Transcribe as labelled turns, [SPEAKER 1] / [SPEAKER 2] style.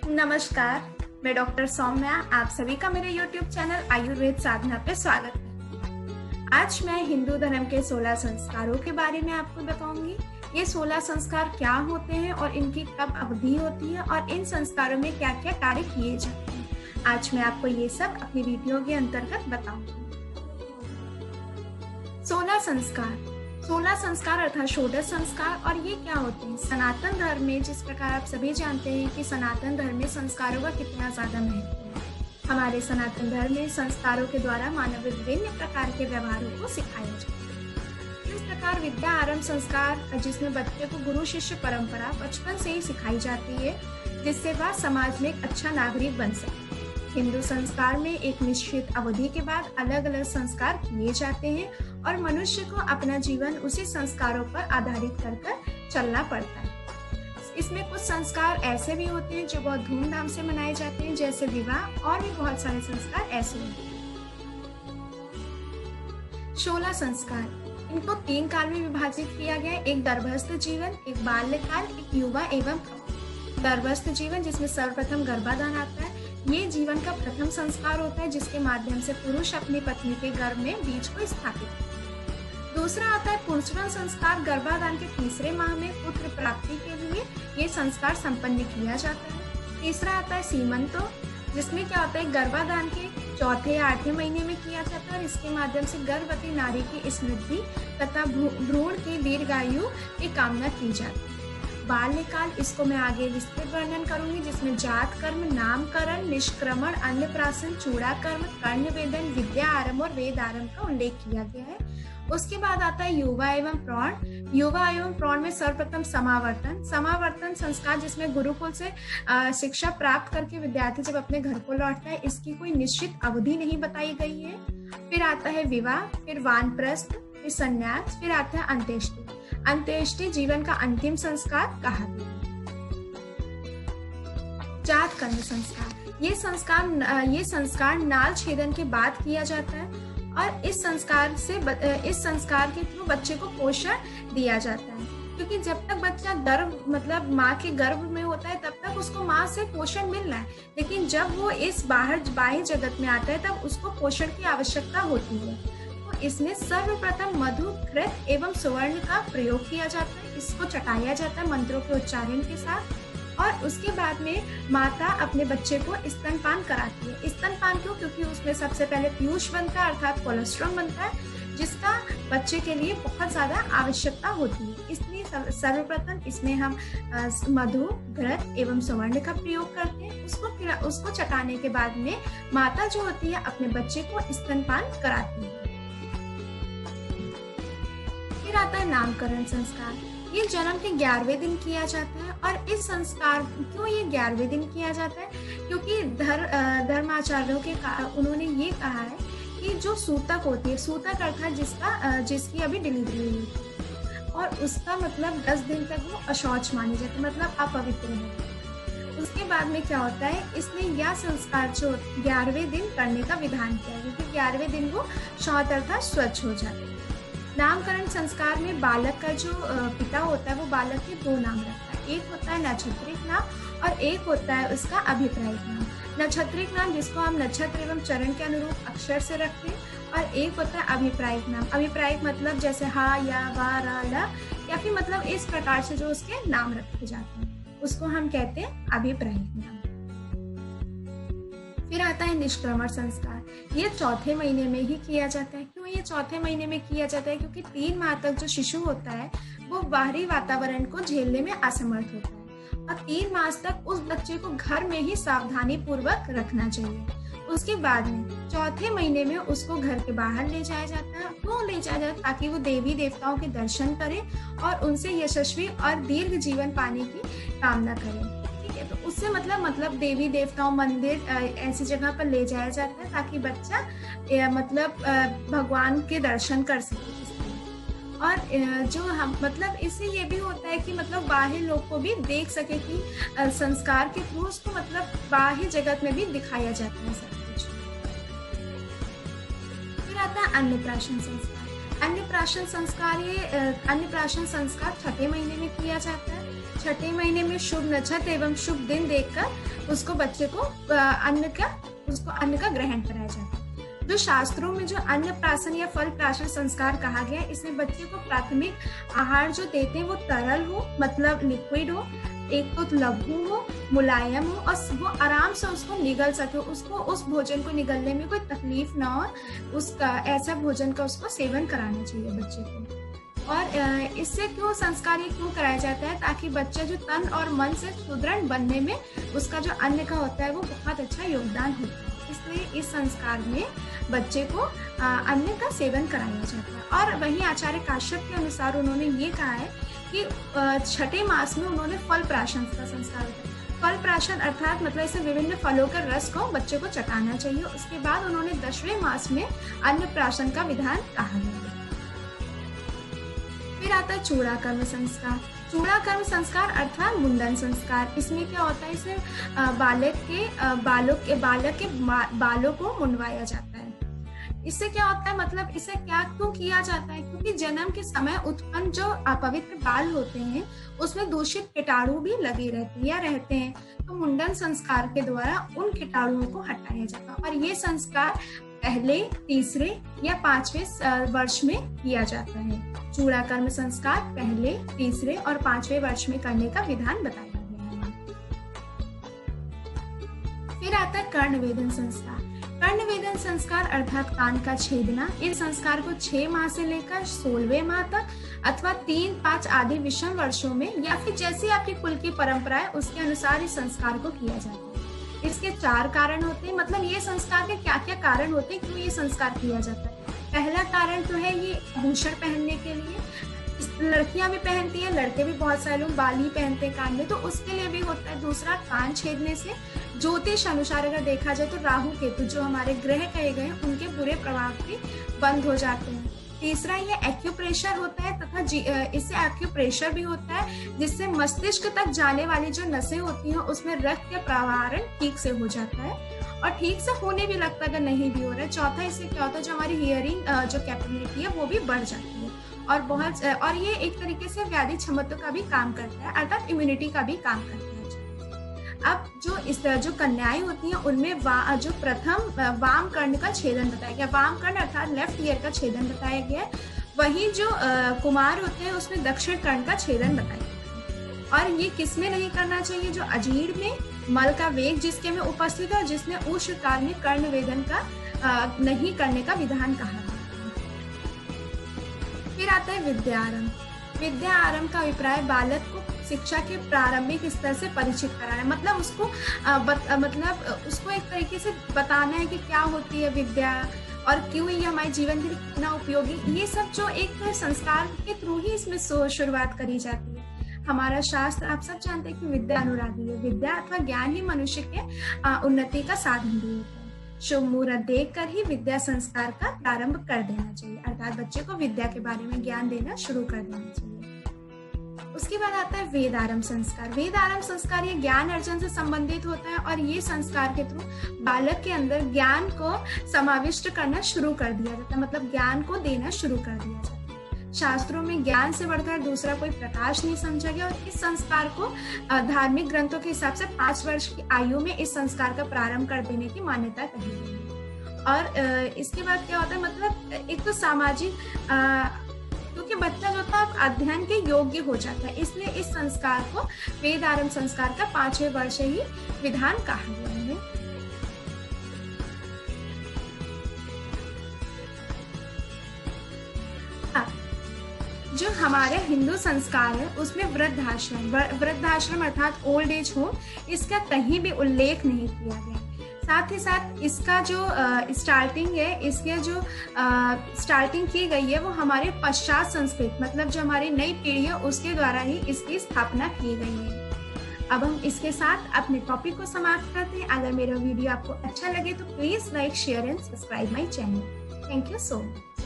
[SPEAKER 1] नमस्कार, मैं डॉक्टर सौम्या। आप सभी का मेरे YouTube चैनल आयुर्वेद साधना पे स्वागत है। आज मैं हिंदू धर्म के 16 संस्कारों के बारे में आपको बताऊंगी। ये 16 संस्कार क्या होते हैं और इनकी कब अवधि होती है और इन संस्कारों में क्या क्या कार्य किए जाते हैं। आज मैं आपको ये सब अपनी वीडियो के अंतर्गत बताऊंगी। 16 संस्कार अर्थात षोडश संस्कार। और ये क्या होते हैं? सनातन धर्म में, जिस प्रकार आप सभी जानते हैं कि सनातन धर्म में संस्कारों का कितना ज्यादा महत्व है। हमारे सनातन धर्म में संस्कारों के द्वारा मानव विभिन्न प्रकार के व्यवहारों को सिखाया जाता है। इस प्रकार विद्या आरंभ संस्कार, जिसमें बच्चे को गुरु शिष्य परंपरा बचपन से ही सिखाई जाती है, जिससे वह समाज में एक अच्छा नागरिक बन सके। हिंदू संस्कार में एक निश्चित अवधि के बाद अलग अलग संस्कार किए जाते हैं और मनुष्य को अपना जीवन उसी संस्कारों पर आधारित कर चलना पड़ता है। इसमें कुछ संस्कार ऐसे भी होते हैं जो बहुत धूमधाम से मनाए जाते हैं, जैसे विवाह, और भी बहुत सारे संस्कार ऐसे होते हैं। 16 संस्कार, इनको 3 काल में विभाजित किया गया है। एक गर्भस्थ जीवन, एक बाल्यकाल, एक युवा एवं गर्भस्थ जीवन, जिसमें सर्वप्रथम गर्भाधान आता है। ये जीवन का प्रथम संस्कार होता है, जिसके माध्यम से पुरुष अपनी पत्नी के गर्भ में बीज को स्थापित करता है। दूसरा आता है पुंसवन संस्कार। गर्भाधान के तीसरे माह में पुत्र प्राप्ति के लिए ये संस्कार संपन्न किया जाता है। तीसरा आता है सीमंतो, जिसमें क्या होता है, गर्भाधान के चौथे या 8वें महीने में किया जाता है और इसके माध्यम से गर्भवती नारी की समृद्धि तथा भ्रूण की दीर्घायु की कामना की जाती है। बाल्यकाल, इसको मैं आगे विस्तृत वर्णन करूंगी, जिसमें जात कर्म, नामकरण, निष्क्रमण, अन्नप्राशन, चूड़ाकर्म, कर्णवेदन, विद्या आरंभ और वेद आरंभ का उल्लेख किया गया है। उसके बाद आता है युवा एवं प्रौढ़। युवा एवं प्रौढ़ में सर्वप्रथम समावर्तन संस्कार, जिसमें गुरुकुल से शिक्षा प्राप्त करके विद्यार्थी जब अपने घर को लौटता है, इसकी कोई निश्चित अवधि नहीं बताई गई है। फिर आता है विवाह, फिर वानप्रस्थ, फिर संन्यास, फिर आता है अंत्येष्टि। अंत्येष्टि जीवन का अंतिम संस्कार कहा गया। जात कर्म संस्कार, ये संस्कार नाल छेदन के बाद किया जाता है और इस संस्कार के थ्रू बच्चे को पोषण दिया जाता है, क्योंकि जब तक बच्चा माँ के गर्भ में होता है तब तक उसको माँ से पोषण मिल रहा है, लेकिन जब वो इस बाह्य जगत में आता है तब उसको पोषण की आवश्यकता होती है। इसमें सर्वप्रथम मधु, घृत एवं सुवर्ण का प्रयोग किया जाता है। इसको चटाया जाता है मंत्रों के उच्चारण के साथ और उसके बाद में माता अपने बच्चे को स्तनपान कराती है। स्तनपान क्यों? क्योंकि उसमें सबसे पहले पीयूष बनता है अर्थात कोलेस्ट्रॉल बनता है, जिसका बच्चे के लिए बहुत ज्यादा आवश्यकता होती है। इसलिए सर्वप्रथम इसमें हम मधु, घृत एवं सुवर्ण का प्रयोग करते हैं। उसको चटाने के बाद में माता जो होती है अपने बच्चे को स्तनपान कराती है। फिर आता है नामकरण संस्कार। ये जन्म के 11वें दिन किया जाता है और इस संस्कार क्यों ये 11वें दिन किया जाता है? क्योंकि धर्माचार्यों के उन्होंने ये कहा है कि जो सूतक होती है, सूतक अर्थात जिसकी अभी डिलीवरी हुई है और उसका 10 दिन तक वो अशौच मानी जाती है, अपवित्र है। उसके बाद में क्या होता है, इसने यह संस्कार जो 11वें दिन करने का विधान किया है, क्योंकि 11वें दिन वो शौच अर्थात स्वच्छ हो जाता है। नामकरण संस्कार में बालक का जो पिता होता है वो बालक के 2 नाम रखता है। एक होता है नक्षत्रिक नाम और एक होता है उसका अभिप्रायिक नाम। नक्षत्रिक नाम जिसको हम नक्षत्र एवं चरण के अनुरूप अक्षर से रखते हैं और एक होता है अभिप्रायिक नाम। अभिप्रायिक मतलब जैसे हा, या, वा, रा, ला, या फिर इस प्रकार से जो उसके नाम रखे जाते हैं उसको हम कहते हैं अभिप्रायिक नाम। फिर आता है निष्क्रमण संस्कार। ये चौथे महीने में ही किया जाता है। क्यों ये चौथे महीने में किया जाता है? क्योंकि 3 माह तक जो शिशु होता है वो बाहरी वातावरण को झेलने में असमर्थ होता है और 3 मास तक उस बच्चे को घर में ही सावधानी पूर्वक रखना चाहिए। उसके बाद में चौथे महीने में उसको घर के बाहर ले जाया जाता है। क्यों ले जाया जाता है? ताकि वो देवी देवताओं के दर्शन करे और उनसे यशस्वी और दीर्घ जीवन पाने की कामना करे। तो उससे देवी देवताओं, मंदिर, ऐसी जगह पर ले जाया जाता है ताकि बच्चा भगवान के दर्शन कर सके। और जो हम इससे ये भी होता है कि बाह्य लोग को भी देख सके कि संस्कार के थ्रू उसको बाह्य जगत में भी दिखाया जाता है सब कुछ। फिर आता है अन्नप्राशन संस्कार। अन्नप्राशन संस्कार, ये अन्नप्राशन संस्कार छठे महीने में किया जाता है। छठे महीने में शुभ नक्षत्र एवं शुभ दिन देखकर उसको बच्चे को अन्न का ग्रहण कराया जाता है। जो शास्त्रों में जो अन्नप्राशन या फल प्राशन संस्कार कहा गया है, इसमें बच्चे को प्राथमिक आहार जो देते हैं वो तरल हो, मतलब लिक्विड हो, एक तो लघु हो, मुलायम हो और वो आराम से उसको निगल सके, उसको उस भोजन को निगलने में कोई तकलीफ ना हो, उसका ऐसा भोजन का उसको सेवन कराना चाहिए बच्चे को। और इससे क्यों संस्कार ये क्यों कराया जाता है, ताकि बच्चा जो तन और मन से सुदृढ़ बनने में उसका जो अन्न का होता है वो बहुत अच्छा योगदान होता है। इसलिए इस संस्कार में बच्चे को अन्न का सेवन कराया जाता है। और वहीं आचार्य काश्यप के अनुसार उन्होंने ये कहा है कि छठे मास में उन्होंने फल प्राशन का संस्कार किया। फल प्राशन अर्थात मतलब इसे विभिन्न फलों के रस को बच्चे को चटाना चाहिए। उसके बाद उन्होंने 10वें मास में अन्न प्राशन का विधान कहा गया। फिर आता है चूड़ाकर्म संस्कार। चूड़ाकर्म संस्कार अर्थात मुंडन संस्कार। इसमें क्या होता है, इसे बालक के बालों को मुंडवाया जाता है। इससे क्या होता है, मतलब इसे क्या क्यों किया जाता है, क्योंकि जन्म के समय उत्पन्न जो अपवित्र बाल होते हैं उसमें दूषित कीटाणु भी लगे रहते हैं। तो मुंडन संस्कार के द्वारा उन कीटाणुओं को हटाया जाता है। और ये संस्कार पहले, तीसरे या 5वें वर्ष में किया जाता है। चूड़ाकर्म संस्कार पहले, तीसरे और 5वें वर्ष में करने का विधान बताया गया है। फिर आता है कर्णवेधन संस्कार। कर्णवेधन संस्कार अर्थात कान का छेदना। इस संस्कार को 6 माह से लेकर 16वें माह तक अथवा 3, 5 आदि विषम वर्षों में या फिर जैसी आपकी कुल की परंपरा है उसके अनुसार इस संस्कार को किया जाता है। इसके 4 कारण होते हैं, मतलब ये संस्कार के क्या क्या कारण होते हैं, क्यों ये संस्कार किया जाता है। पहला कारण तो है ये आभूषण पहनने के लिए। लड़कियां भी पहनती हैं, लड़के भी बहुत सारे लोग बाल ही पहनते हैं कान में, तो उसके लिए भी होता है। दूसरा, कान छेदने से ज्योतिष अनुसार अगर देखा जाए तो राहु केतु जो हमारे ग्रह कहे गए उनके बुरे प्रभाव भी बंद हो जाते हैं। तीसरा, ये एक्यूप्रेशर होता है तथा इससे एक्यूप्रेशर भी होता है जिससे मस्तिष्क तक जाने वाली जो नसें होती हैं उसमें रक्त का प्रवाहन ठीक से हो जाता है और ठीक से होने भी लगता है अगर नहीं भी हो रहा है। चौथा, इससे क्या होता है, जो हमारी हियरिंग जो कैपेबिलिटी है वो भी बढ़ जाती है और ये एक तरीके से व्याधि क्षमता का भी काम करता है, अर्थात इम्यूनिटी का भी काम करता है। अब जो कन्याएं होती हैं उनमें जो प्रथम वाम कर्ण का छेदन बताया गया। वाम कर्ण अर्थात लेफ्ट ईयर का छेदन बताया गया है। वहीं जो कुमार होते हैं उसमें दक्षिण कर्ण का छेदन बताया गया। और ये किसमें नहीं करना चाहिए, जो अजीर्ण में मल का वेग जिसके में उपस्थित है और जिसने उस काल में कर्ण वेदन का नहीं करने का विधान कहा है। फिर आता है विद्या आरंभ। विद्या आरंभ का अभिप्राय बालक को शिक्षा के प्रारंभिक स्तर से परिचित कराना है, मतलब उसको एक तरीके से बताना है कि क्या होती है विद्या और क्यों ये हमारे जीवन के लिए कितना उपयोगी। ये सब जो एक संस्कार के थ्रू ही इसमें शुरुआत करी जाती है। हमारा शास्त्र आप सब जानते हैं कि विद्या अनुरागी है। विद्या अथवा ज्ञान ही मनुष्य के उन्नति का साधन भी होता है। शुभ मुहूर्त देखकर ही विद्या संस्कार का प्रारंभ कर देना चाहिए, अर्थात बच्चे को विद्या के बारे में ज्ञान देना शुरू कर देना चाहिए। उसके बाद आता है वेद आरंभ संस्कार। वेद आरंभ संस्कार ये ज्ञान अर्जन से संबंधित होता है और ये संस्कार के थ्रू बालक के अंदर ज्ञान को समाविष्ट करना शुरू कर दिया जाता है, मतलब ज्ञान को देना शुरू कर दिया जाता है। शास्त्रों में ज्ञान से बढ़कर दूसरा कोई प्रकाश नहीं समझा गया और इस संस्कार को धार्मिक ग्रंथों के हिसाब से 5 वर्ष की आयु में इस संस्कार का प्रारंभ कर देने की मान्यता कही गई है। और इसके बाद क्या होता है, मतलब एक तो सामाजिक क्योंकि बच्चा जो था अध्ययन के योग्य हो जाता है, इसलिए इस संस्कार को वेद आरंभ संस्कार का 5वें वर्ष ही विधान कहा गया है। जो हमारे हिंदू संस्कार है उसमें वृद्धाश्रम अर्थात ओल्ड एज होम इसका कहीं भी उल्लेख नहीं किया गया। साथ ही साथ इसका जो स्टार्टिंग है, इसके जो स्टार्टिंग की गई है वो हमारे पश्चात संस्कृत, मतलब जो हमारी नई पीढ़ी है उसके द्वारा ही इसकी स्थापना की गई है। अब हम इसके साथ अपने टॉपिक को समाप्त करते हैं। अगर मेरा वीडियो आपको अच्छा लगे तो please like, share and subscribe my channel. Thank you so much.